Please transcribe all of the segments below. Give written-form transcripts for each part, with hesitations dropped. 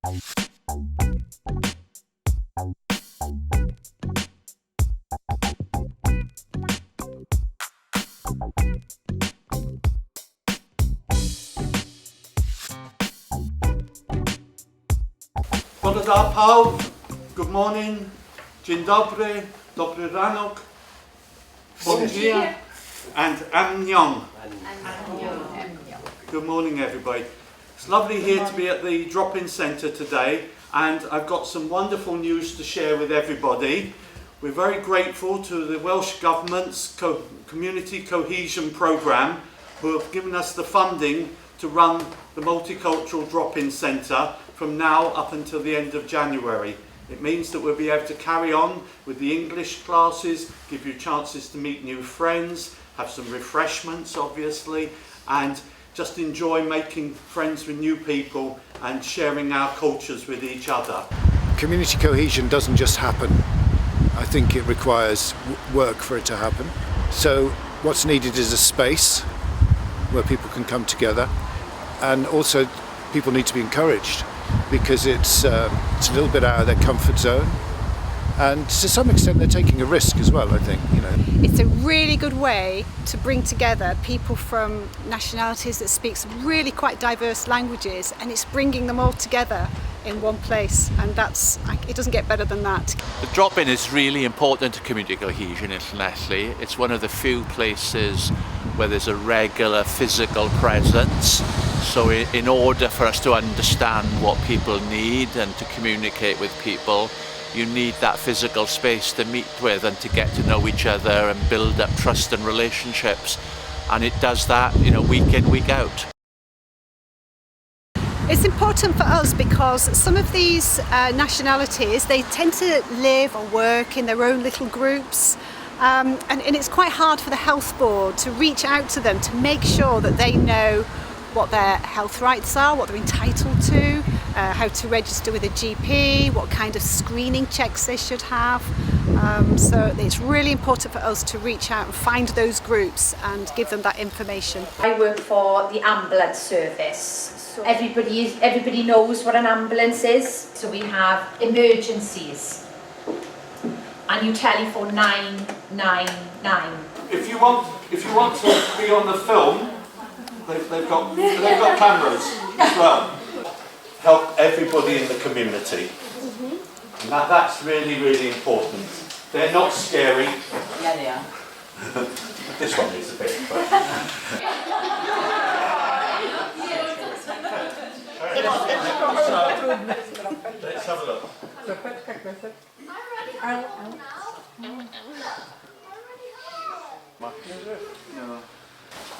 Pogoda Pał, good morning, dzień dobry, dobry ranok, bon dia, and amnion. Good morning everybody. It's lovely here to be at the drop-in centre today, and I've got some wonderful news to share with everybody. We're very grateful to the Welsh Government's Community Cohesion Programme, who have given us the funding to run the Multicultural Drop-In Centre from now up until the end of January. It means that we'll be able to carry on with the English classes, give you chances to meet new friends, have some refreshments obviously, and just enjoy making friends with new people and sharing our cultures with each other. Community cohesion doesn't just happen. I think it requires work for it to happen. So what's needed is a space where people can come together, and also people need to be encouraged, because it's a little bit out of their comfort zone, and to some extent they're taking a risk as well, I think, you know. It's a really good way to bring together people from nationalities that speak some really quite diverse languages, and it's bringing them all together in one place, and it doesn't get better than that. The drop-in is really important to community cohesion in Llanelli. It's one of the few places where there's a regular physical presence. So in order for us to understand what people need and to communicate with people, you need that physical space to meet with and to get to know each other and build up trust and relationships. And it does that, you know, week in, week out. It's important for us because some of these nationalities, they tend to live or work in their own little groups. And it's quite hard for the health board to reach out to them to make sure that they know what their health rights are, what they're entitled to, how to register with a GP, what kind of screening checks they should have. So it's really important for us to reach out and find those groups and give them that information. I work for the ambulance service. So everybody knows what an ambulance is. So we have emergencies, and you telephone 999. If you want to be on the film, they've got cameras as well. Help everybody in the community. And that's really, really important. They're not scary. Yeah, they are. This one is a bit. Let's have a look.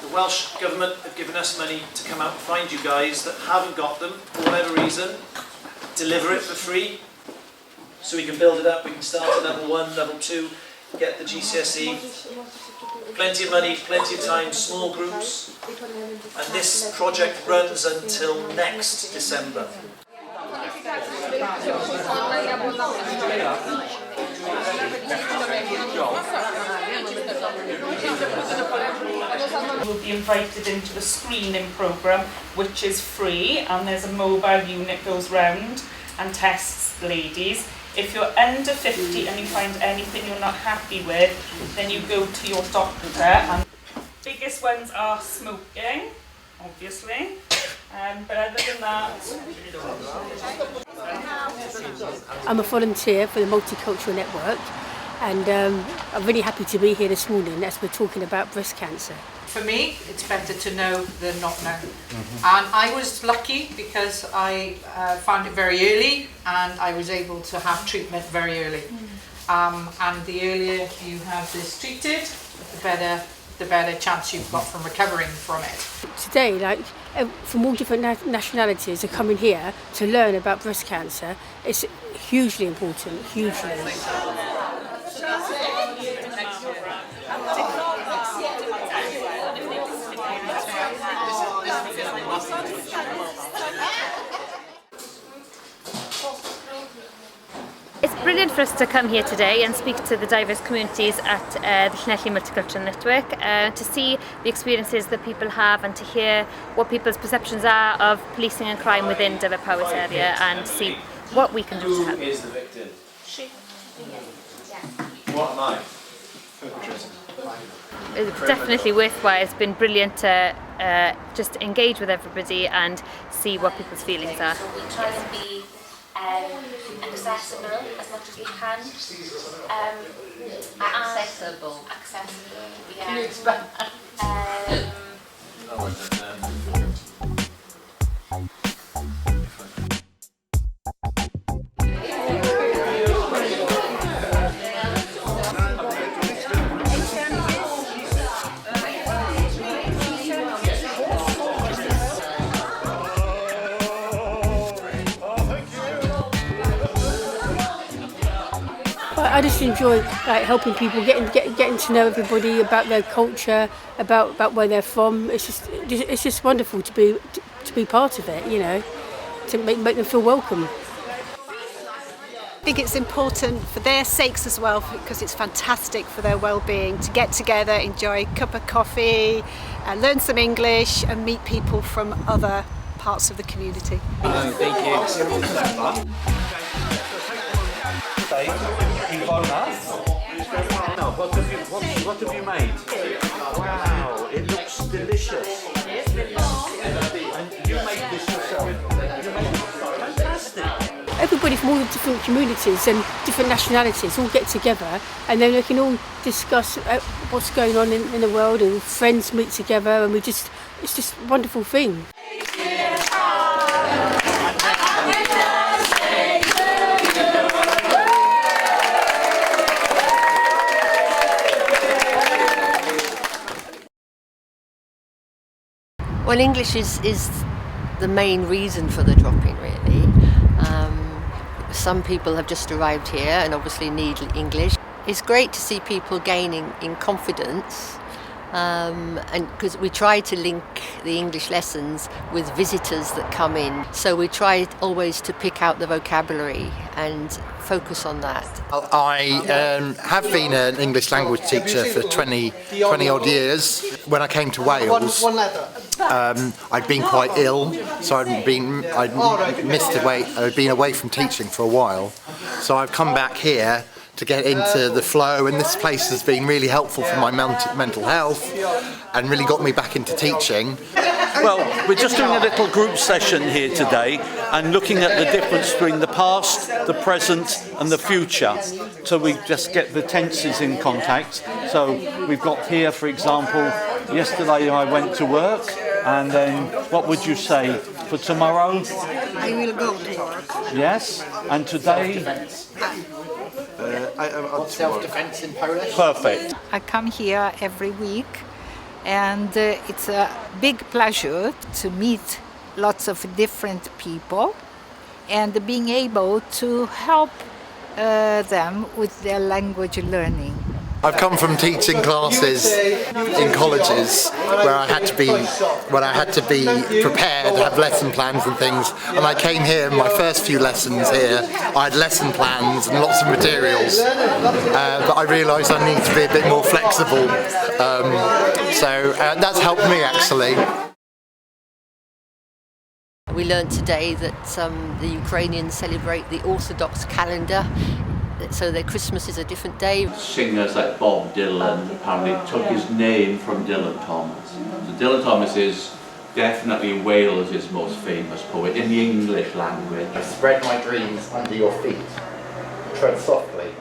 The Welsh Government have given us money to come out and find you guys that haven't got them for whatever reason, deliver it for free, so we can build it up, we can start at level 1, level 2, get the GCSE, plenty of money, plenty of time, small groups, and this project runs until next December. You'll be invited into a screening programme which is free, and there's a mobile unit goes round and tests ladies. If you're under 50 and you find anything you're not happy with, then you go to your doctor. And biggest ones are smoking, obviously, but other than that... I'm a volunteer for the Multicultural Network, and I'm really happy to be here this morning as we're talking about breast cancer. For me, it's better to know than not know. And I was lucky because I found it very early, and I was able to have treatment very early. And the earlier you have this treated, the better chance you've got from recovering from it. Today, from all different nationalities are coming here to learn about breast cancer. It's hugely important, hugely. It's brilliant for us to come here today and speak to the diverse communities at the Llanelli Multicultural Network to see the experiences that people have and to hear what people's perceptions are of policing and crime within Dyfed-Powys area and see what we can do to help. Who is the victim? She. What am I? It's definitely worthwhile. It's been brilliant to just engage with everybody and see what people's feelings are. So we try to be accessible as much as we can. Accessible, yeah. Can you expand? I just enjoy helping people, getting to know everybody about their culture, about where they're from. It's just wonderful to be part of it, you know, to make them feel welcome. I think it's important for their sakes as well, because it's fantastic for their well-being to get together, enjoy a cup of coffee, learn some English and meet people from other parts of the community. Thank you. What have you made? Wow, it looks delicious. And you made this yourself. Fantastic. Everybody from all the different communities and different nationalities all get together, and then they can all discuss what's going on in the world, and friends meet together, and it's just a wonderful thing. Well, English is the main reason for the drop-in, really. Some people have just arrived here and obviously need English. It's great to see people gaining in confidence, and because we try to link the English lessons with visitors that come in. So we try always to pick out the vocabulary and focus on that. I have been an English language teacher for 20 odd years. When I came to Wales, I'd been quite ill, so I'd been away from teaching for a while. So I've come back here to get into the flow, and this place has been really helpful for my mental health and really got me back into teaching. Well, we're just doing a little group session here today and looking at the difference between the past, the present and the future. So we just get the tenses in contact. So we've got here, for example, yesterday I went to work, and then what would you say for tomorrow? I will go to work. Yes, and today? Self-defense in Polish. Perfect. I come here every week, and it's a big pleasure to meet lots of different people and being able to help them with their language learning. I've come from teaching classes in colleges where I had to be prepared, have lesson plans and things, and I came here, my first few lessons here, I had lesson plans and lots of materials, but I realised I need to be a bit more flexible, so that's helped me actually. We learned today that the Ukrainians celebrate the Orthodox calendar, so their Christmas is a different day. Singers like Bob Dylan apparently took his name from Dylan Thomas. So Dylan Thomas is definitely in Wales his most famous poet in the English language. I spread my dreams under your feet. Tread softly,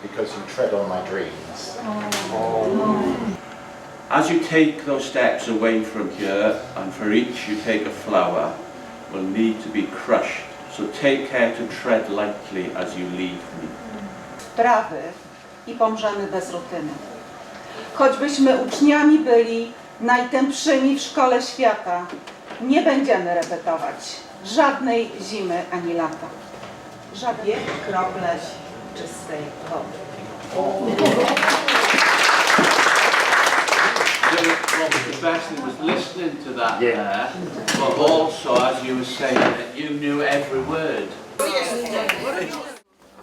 because you tread on my dreams. As you take those steps away from here, and for each you take a flower, will need to be crushed. So take care to tread lightly as you leave me. Trawy i pomrzemy bez rutyny. Choćbyśmy uczniami byli najtępszymi w szkole świata, nie będziemy repetować żadnej zimy ani lata. Żadnej krople czystej wody. The best thing was listening to that there, but also, as you were saying, that you knew every word.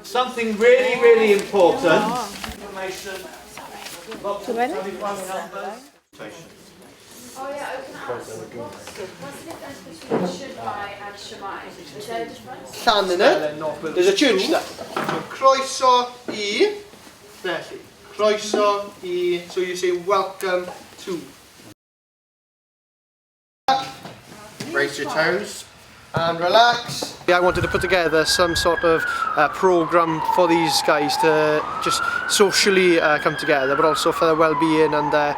Something really, really important. Information. Lots of telephone numbers. Oh yeah, I can ask. What's the difference between Shwmae and Shwmae? Is there a difference? Llanelli, there's a church there. So croeso I, felly. Croeso I, so you say welcome to. Brace your toes and relax. I wanted to put together some sort of program for these guys to just socially come together, but also for their well-being and the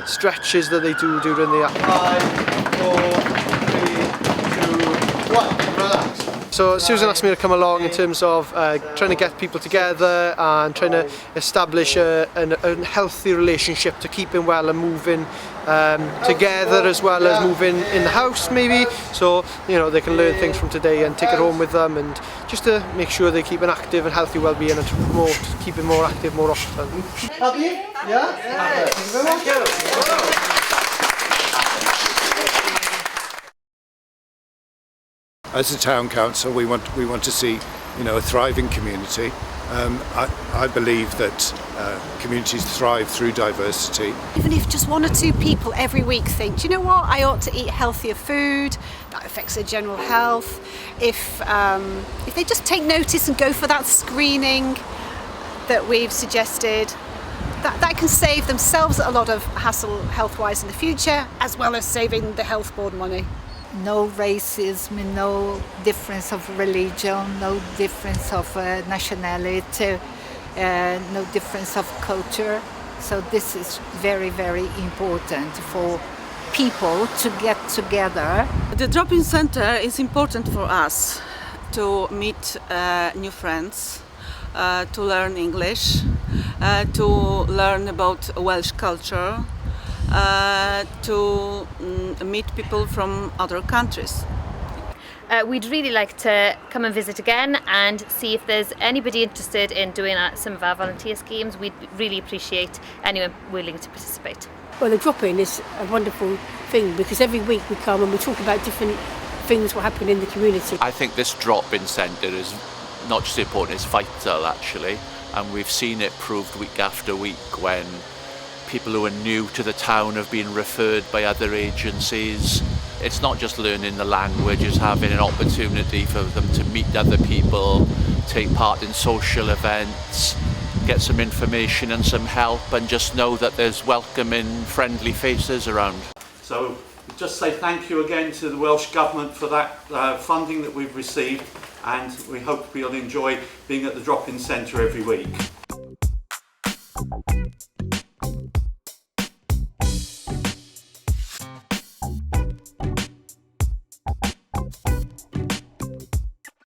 stretches that they do during the 5, 4, 3, 2, 1. Relax. So Susan asked me to come along in terms of trying to get people together and trying to establish a healthy relationship to keeping well and moving together, as well as moving in the house maybe, so you know they can learn things from today and take it home with them, and just to make sure they keep an active and healthy well-being and to promote keeping more active more often. Happy? Yeah? Thank you very much. As a town council, we want to see, you know, a thriving community. I believe that communities thrive through diversity. Even if just 1 or 2 people every week think, do you know what, I ought to eat healthier food, that affects their general health. If they just take notice and go for that screening that we've suggested, that can save themselves a lot of hassle health-wise in the future, as well as saving the health board money. No racism, no difference of religion, no difference of nationality, no difference of culture. So this is very, very important for people to get together. The drop-in center is important for us to meet new friends, to learn English, to learn about Welsh culture, to meet people from other countries. We'd really like to come and visit again and see if there's anybody interested in doing some of our volunteer schemes. We'd really appreciate anyone willing to participate. Well, the drop-in is a wonderful thing because every week we come and we talk about different things what happen in the community. I think this drop-in centre is not just important, it's vital actually, and we've seen it proved week after week when people who are new to the town have been referred by other agencies. It's not just learning the language, it's having an opportunity for them to meet other people, take part in social events, get some information and some help, and just know that there's welcoming, friendly faces around. So just say thank you again to the Welsh Government for that funding that we've received, and we hope you'll enjoy being at the drop-in centre every week.